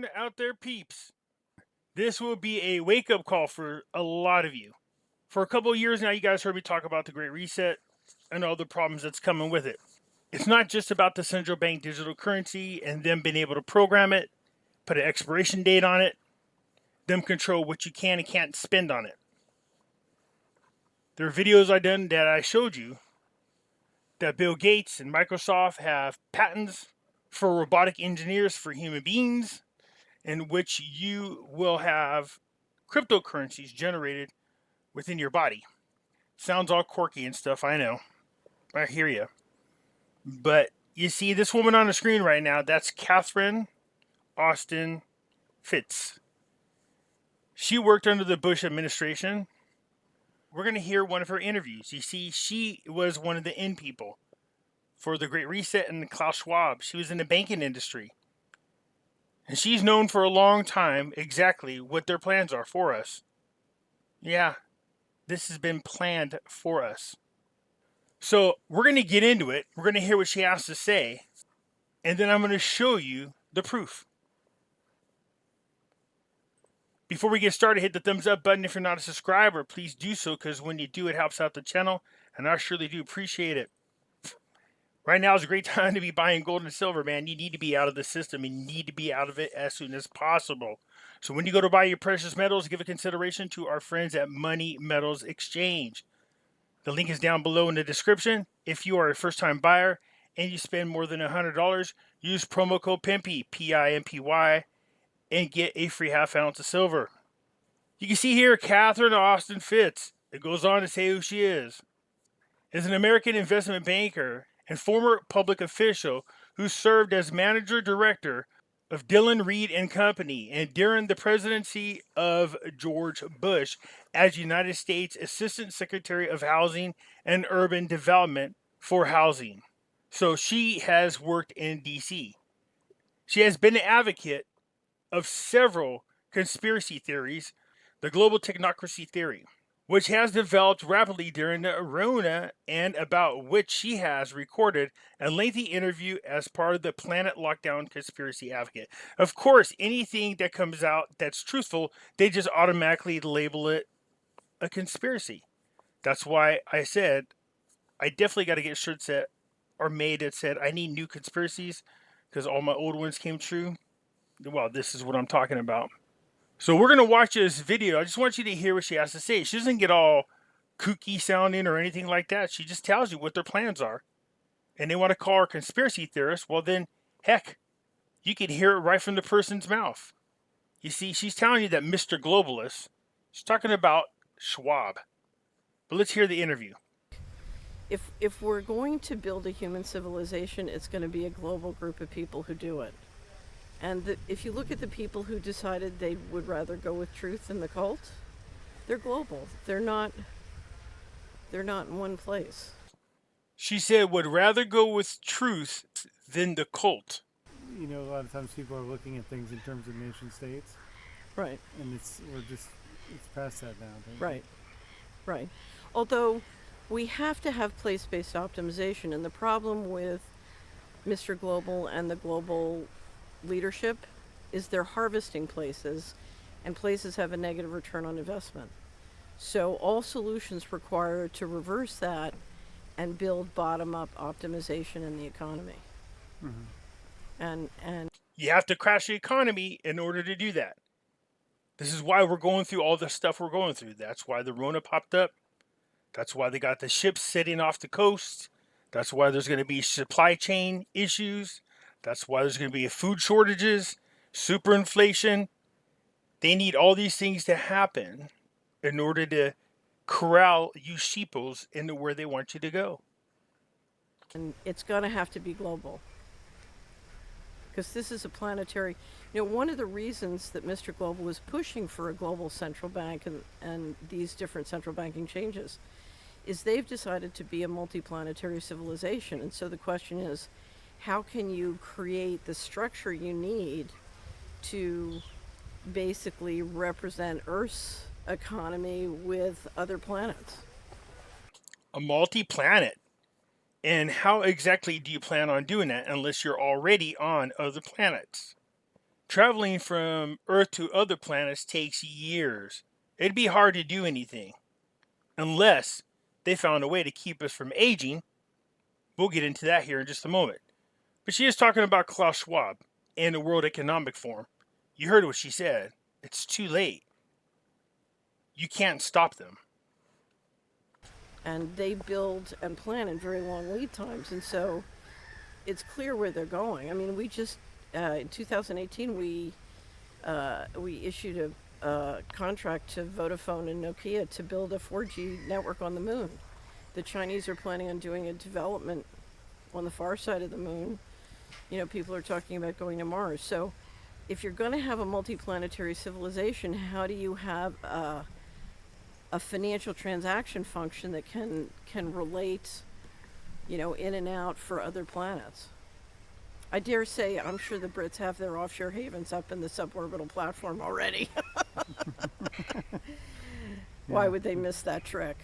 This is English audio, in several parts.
on out there, peeps. This will be a wake-up call for a lot of you. For a couple of years now, you guys heard me talk about the Great Reset and all the problems that's coming with it. It's not just about the central bank digital currency and them being able to program it, put an expiration date on it, them control what you can and can't spend on it. There are videos I done that I showed you that Bill Gates and Microsoft have patents for robotic engineers for human beings, in which you will have cryptocurrencies generated within your body. Sounds all quirky and stuff, I know. I hear you. But you see this woman on the screen right now, that's Catherine Austin Fitts. She worked under the Bush administration. We're going to hear one of her interviews. You see, she was one of the in people for the Great Reset and Klaus Schwab. She was in the banking industry. And she's known for a long time exactly what their plans are for us. Yeah, this has been planned for us. So we're going to get into it. We're going to hear what she has to say. And then I'm going to show you the proof. Before we get started, hit the thumbs up button. If you're not a subscriber, please do so, because when you do, it helps out the channel. And I surely do appreciate it. Right now is a great time to be buying gold and silver, man. You need to be out of the system. You need to be out of it as soon as possible. So when you go to buy your precious metals, give a consideration to our friends at Money Metals Exchange. The link is down below in the description. If you are a first-time buyer and you spend more than $100, use promo code Pimpy, P-I-M-P-Y, and get a free half ounce of silver. You can see here Catherine Austin Fitts. It goes on to say who she is. Is an American investment banker and former public official who served as manager director of Dillon Read and Company, and during the presidency of George Bush as United States Assistant Secretary of Housing and Urban Development for Housing. So she has worked in D.C. She has been an advocate of several conspiracy theories, the global technocracy theory, which has developed rapidly during the RONA, and about which she has recorded a lengthy interview as part of the Planet Lockdown Conspiracy Advocate. Of course, anything that comes out that's truthful, they just automatically label it a conspiracy. That's why I said I definitely got to get shirts that are made that said I need new conspiracies, because all my old ones came true. Well, this is what I'm talking about. So we're going to watch this video. I just want you to hear what she has to say. She doesn't get all kooky sounding or anything like that. She just tells you what their plans are. And they want to call her conspiracy theorists. Well, then, heck, you can hear it right from the person's mouth. You see, she's telling you that Mr. Globalist, she's talking about Schwab. But let's hear the interview. If we're going to build a human civilization, it's going to be a global group of people who do it. And if you look at the people who decided they would rather go with truth than the cult, they're global. They're not in one place. She said would rather go with truth than the cult. You know, a lot of times people are looking at things in terms of nation states. Right. And it's past that now. Right. Although we have to have place-based optimization, and the problem with Mr. Global and the global leadership is they're harvesting places, and places have a negative return on investment. So all solutions require to reverse that and build bottom-up optimization in the economy. Mm-hmm. And you have to crash the economy in order to do that. This is why we're going through all the stuff we're going through. That's why the RONA popped up. That's why they got the ships sitting off the coast. That's why there's going to be supply chain issues. That's why there's going to be food shortages, superinflation. They need all these things to happen in order to corral you sheeples into where they want you to go. And it's going to have to be global, because this is a planetary. You know, one of the reasons that Mr. Global is pushing for a global central bank and these different central banking changes is they've decided to be a multi-planetary civilization. And so the question is, how can you create the structure you need to basically represent Earth's economy with other planets? A multi-planet. And how exactly do you plan on doing that unless you're already on other planets? Traveling from Earth to other planets takes years. It'd be hard to do anything unless they found a way to keep us from aging. We'll get into that here in just a moment. But she is talking about Klaus Schwab and the World Economic Forum. You heard what she said. It's too late. You can't stop them. And they build and plan in very long lead times, and so it's clear where they're going. I mean, we just in 2018 we issued a contract to Vodafone and Nokia to build a 4G network on the moon. The Chinese are planning on doing a development on the far side of the moon. You know, people are talking about going to Mars. So if you're going to have a multiplanetary civilization, how do you have a financial transaction function that can relate, you know, in and out for other planets? I dare say, I'm sure the Brits have their offshore havens up in the suborbital platform already. Why would they miss that trick?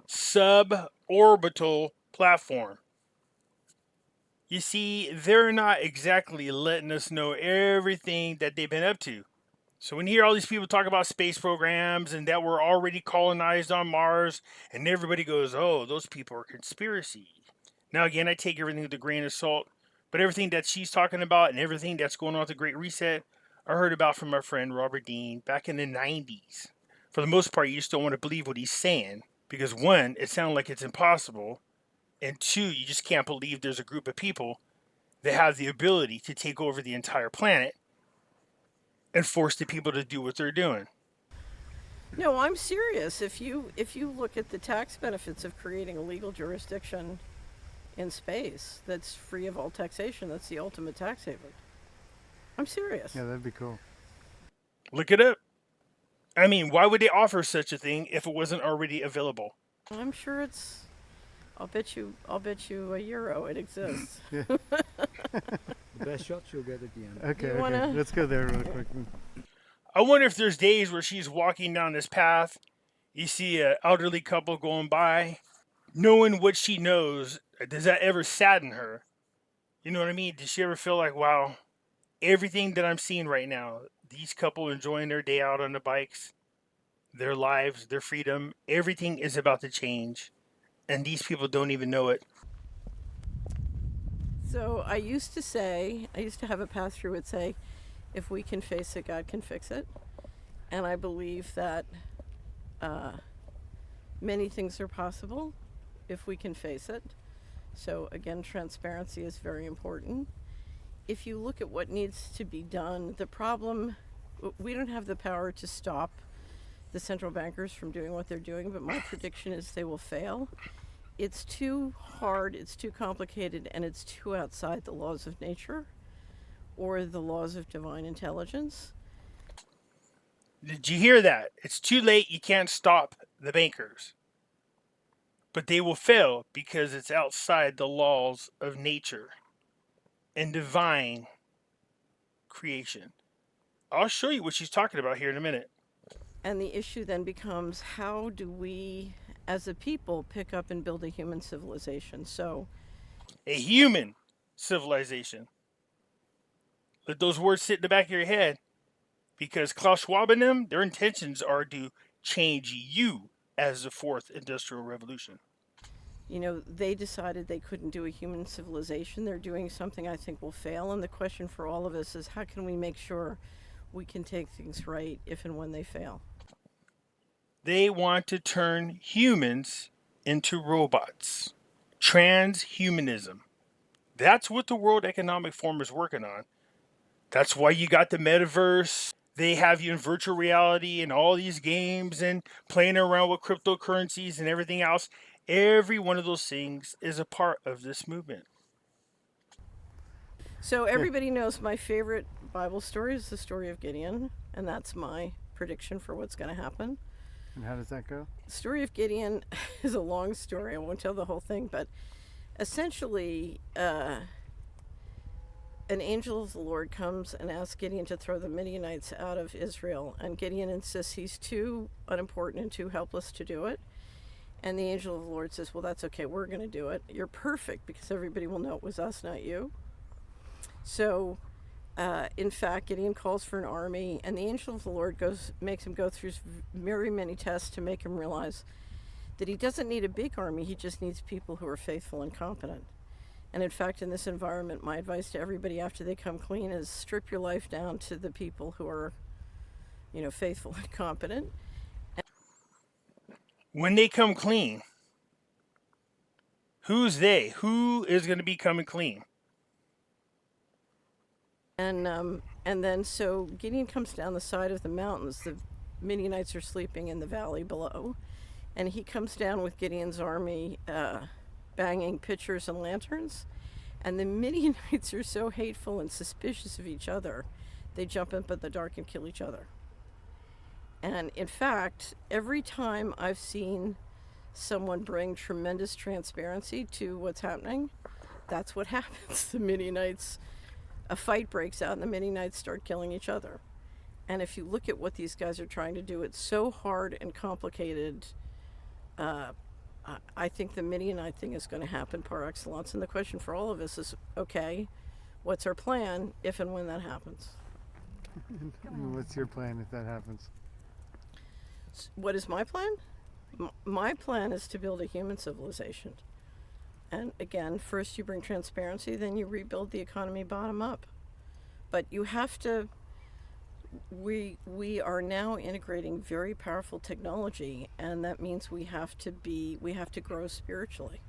Suborbital platform. You see, they're not exactly letting us know everything that they've been up to. So when you hear all these people talk about space programs and that we're already colonized on Mars, and everybody goes, oh, those people are conspiracy. Now, again, I take everything with a grain of salt, but everything that she's talking about and everything that's going on with the Great Reset, I heard about from my friend Robert Dean back in the 90s. For the most part, you just don't want to believe what he's saying because, one, it sounds like it's impossible, and two, you just can't believe there's a group of people that have the ability to take over the entire planet and force the people to do what they're doing. No, I'm serious. If you look at the tax benefits of creating a legal jurisdiction in space that's free of all taxation, that's the ultimate tax haven. I'm serious. Yeah, that'd be cool. Look it up. I mean, why would they offer such a thing if it wasn't already available? I'm sure it's. I'll bet you €1 it exists. The best shots you'll get at the end. Okay, You wanna- let's go there real quick. I wonder if there's days where she's walking down this path, you see an elderly couple going by, knowing what she knows, does that ever sadden her? You know what I mean? Does she ever feel like, wow, everything that I'm seeing right now, these couple enjoying their day out on the bikes, their lives, their freedom, everything is about to change. And these people don't even know it. So I used to have a pass-through would say, if we can face it, God can fix it. And I believe that many things are possible if we can face it. So again, transparency is very important. If you look at what needs to be done, the problem, we don't have the power to stop the central bankers from doing what they're doing, but my prediction is they will fail. It's too hard, it's too complicated, and it's too outside the laws of nature or the laws of divine intelligence. Did you hear that? It's too late. You can't stop the bankers. But they will fail because it's outside the laws of nature and divine creation. I'll show you what she's talking about here in a minute. And the issue then becomes, how do we, as a people, pick up and build a human civilization? So, A human civilization. Let those words sit in the back of your head. Because Klaus Schwab and them, their intentions are to change you as the fourth industrial revolution. you know, they decided they couldn't do a human civilization. They're doing something I think will fail. And the question for all of us is, how can we make sure we can take things right if and when they fail? They want to turn humans into robots. Transhumanism. That's what the World Economic Forum is working on. That's why you got the metaverse. They have you in virtual reality and all these games and playing around with cryptocurrencies and everything else. Every one of those things is a part of this movement. So everybody knows my favorite Bible story is the story of Gideon, and that's my prediction for what's going to happen. And how does that go? The story of Gideon is a long story. I won't tell the whole thing, but essentially, an angel of the Lord comes and asks Gideon to throw the Midianites out of Israel, and Gideon insists he's too unimportant and too helpless to do it. And the angel of the Lord says, well, that's okay, we're going to do it. You're perfect because everybody will know it was us, not you. So in fact, Gideon calls for an army, and the angel of the Lord makes him go through very many tests to make him realize that he doesn't need a big army, he just needs people who are faithful and competent. And in fact, in this environment, my advice to everybody after they come clean is strip your life down to the people who are, faithful and competent. When they come clean, who's they? Who is going to be coming clean? And then so Gideon comes down the side of the mountains. The Midianites are sleeping in the valley below, and he comes down with Gideon's army, banging pitchers and lanterns. And the Midianites are so hateful and suspicious of each other, they jump up in the dark and kill each other. And in fact, every time I've seen someone bring tremendous transparency to what's happening, that's what happens. The Midianites, a fight breaks out and the Midianites start killing each other. And if you look at what these guys are trying to do, it's so hard and complicated. I think the Midianite thing is going to happen par excellence. And the question for all of us is, okay, what's our plan if and when that happens? What's your plan if that happens? What is my plan? My plan is to build a human civilization. And again, first you bring transparency, then you rebuild the economy bottom up. But you have to, we are now integrating very powerful technology, and that means we have to grow spiritually.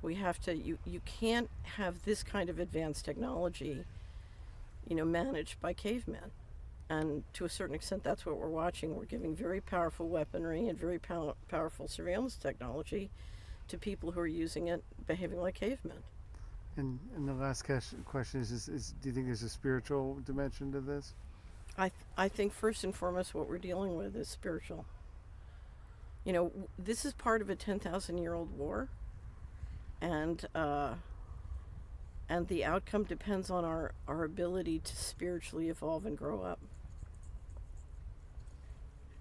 We have to, you can't have this kind of advanced technology, managed by cavemen. And to a certain extent, that's what we're watching. We're giving very powerful weaponry and very powerful surveillance technology to people who are using it behaving like cavemen. And the last question is do you think there's a spiritual dimension to this? I think first and foremost what we're dealing with is spiritual. This is part of a 10,000-year-old war, and the outcome depends on our ability to spiritually evolve and grow up.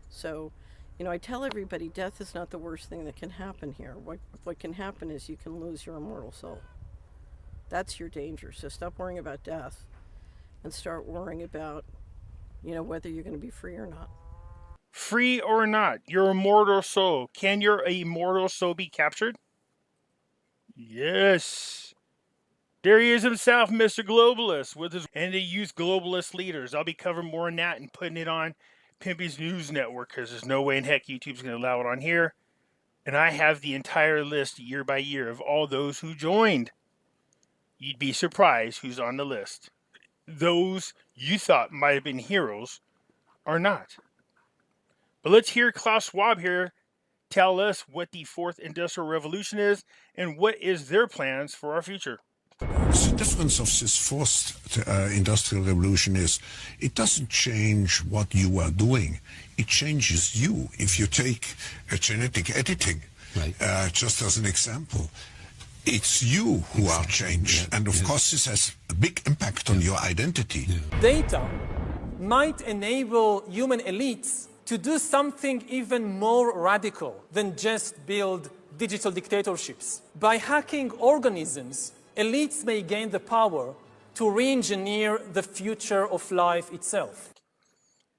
So, I tell everybody death is not the worst thing that can happen here. What can happen is you can lose your immortal soul. That's your danger. So stop worrying about death and start worrying about, whether you're going to be free or not. Free or not, your immortal soul. Can your immortal soul be captured? Yes. There he is himself, Mr. Globalist, with his and the youth globalist leaders. I'll be covering more on that and putting it on Pimpy's news network because there's no way in heck YouTube's going to allow it on here. And I have the entire list year by year of all those who joined. You'd be surprised who's on the list. Those you thought might have been heroes are not. But let's hear Klaus Schwab here tell us what the fourth industrial revolution is and what is their plans for our future. The difference of this fourth industrial revolution is it doesn't change what you are doing. It changes you. If you take genetic editing, right. Just as an example, it's you who are changed. Yeah. And of course, this has a big impact on your identity. Yeah. Data might enable human elites to do something even more radical than just build digital dictatorships. By hacking organisms, elites may gain the power to re-engineer the future of life itself.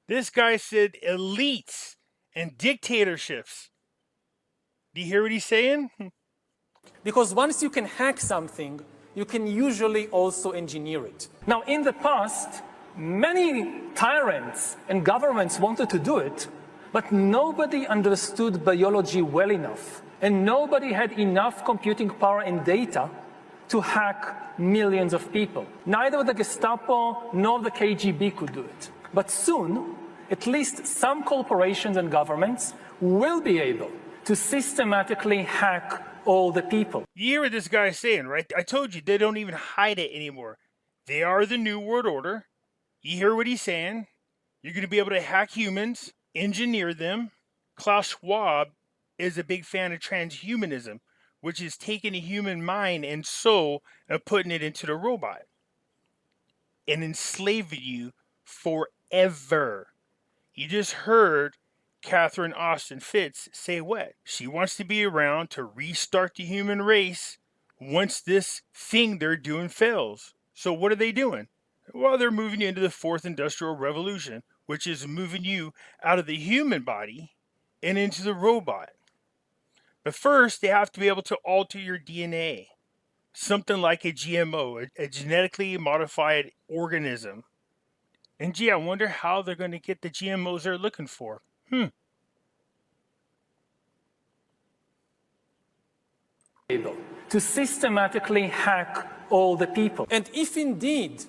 This guy said elites and dictatorships. Do you hear what he's saying? Because once you can hack something, you can usually also engineer it. Now, in the past, many tyrants and governments wanted to do it, but nobody understood biology well enough, and nobody had enough computing power and data to hack millions of people. Neither the Gestapo nor the KGB could do it. But soon, at least some corporations and governments will be able to systematically hack all the people. You hear what this guy's saying, right? I told you, they don't even hide it anymore. They are the New World Order. You hear what he's saying? You're going to be able to hack humans, engineer them. Klaus Schwab is a big fan of transhumanism, which is taking a human mind and soul and putting it into the robot and enslaving you forever. You just heard Catherine Austin Fitts say what? She wants to be around to restart the human race once this thing they're doing fails. So what are they doing? Well, they're moving you into the fourth industrial revolution, which is moving you out of the human body and into the robot. But first, they have to be able to alter your DNA. Something like a GMO, a genetically modified organism. And gee, I wonder how they're going to get the GMOs they're looking for. To systematically hack all the people. And if indeed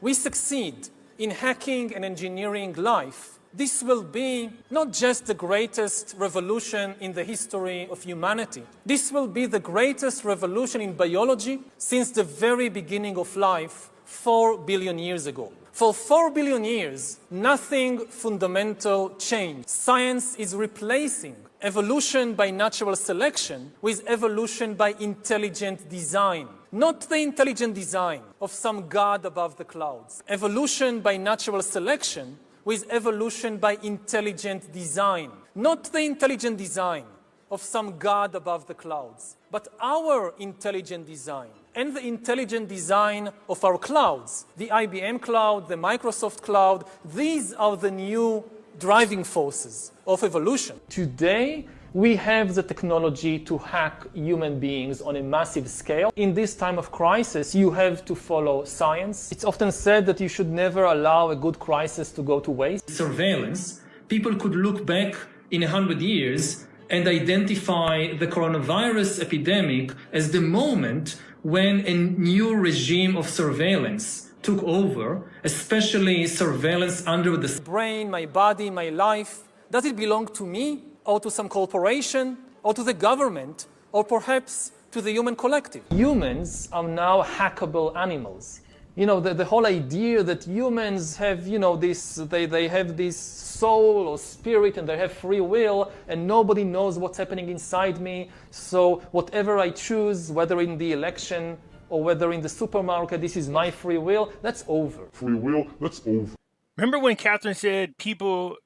we succeed in hacking and engineering life, this will be not just the greatest revolution in the history of humanity. This will be the greatest revolution in biology since the very beginning of life 4 billion years ago. For 4 billion years, nothing fundamental changed. Science is replacing evolution by natural selection with evolution by intelligent design. Not the intelligent design of some god above the clouds. Evolution by natural selection with evolution by intelligent design. Not the intelligent design of some god above the clouds, but our intelligent design and the intelligent design of our clouds. The IBM cloud, the Microsoft cloud, these are the new driving forces of evolution. Today, we have the technology to hack human beings on a massive scale. In this time of crisis, you have to follow science. It's often said that you should never allow a good crisis to go to waste. Surveillance, people could look back in 100 years and identify the coronavirus epidemic as the moment when a new regime of surveillance took over, especially surveillance under the brain, my body, my life. Does it belong to me, or to some corporation, or to the government, or perhaps to the human collective? Humans are now hackable animals. You know, the whole idea that humans have, you know, they have this soul or spirit and they have free will and nobody knows what's happening inside me. So whatever I choose, whether in the election or whether in the supermarket, this is my free will, that's over. Free will, that's over. Remember when Catherine said people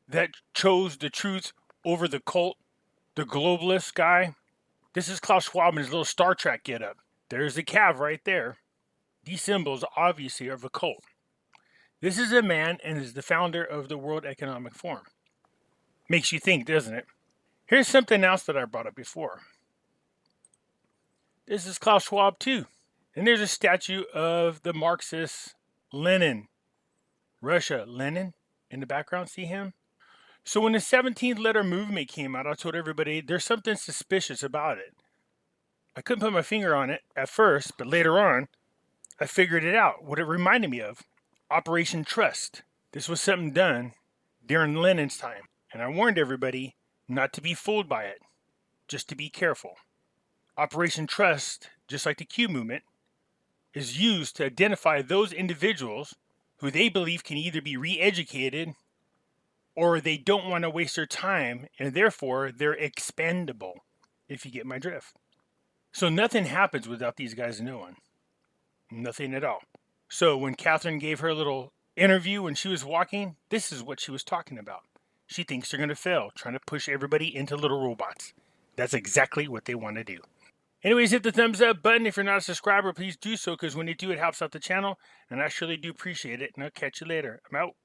that chose the truth over the cult, the globalist guy? This is Klaus Schwab in his little Star Trek getup. There's the cav right there. These symbols obviously are of a cult. This is a man and is the founder of the World Economic Forum. Makes you think, doesn't it? Here's something else that I brought up before. This is Klaus Schwab too. And there's a statue of the Marxist Lenin. Russia, Lenin in the background, see him? So when the 17th letter movement came out, I told everybody there's something suspicious about it. I couldn't put my finger on it at first, but later on, I figured it out. What it reminded me of, Operation Trust. This was something done during Lenin's time. And I warned everybody not to be fooled by it, just to be careful. Operation Trust, just like the Q movement, is used to identify those individuals who they believe can either be re-educated or they don't want to waste their time and therefore they're expendable, if you get my drift. So nothing happens without these guys knowing. Nothing at all. So when Catherine gave her little interview when she was walking, this is what she was talking about. She thinks they're going to fail, trying to push everybody into little robots. That's exactly what they want to do. Anyways, hit the thumbs up button. If you're not a subscriber, please do so, because when you do, it helps out the channel, and I surely do appreciate it. And I'll catch you later. I'm out.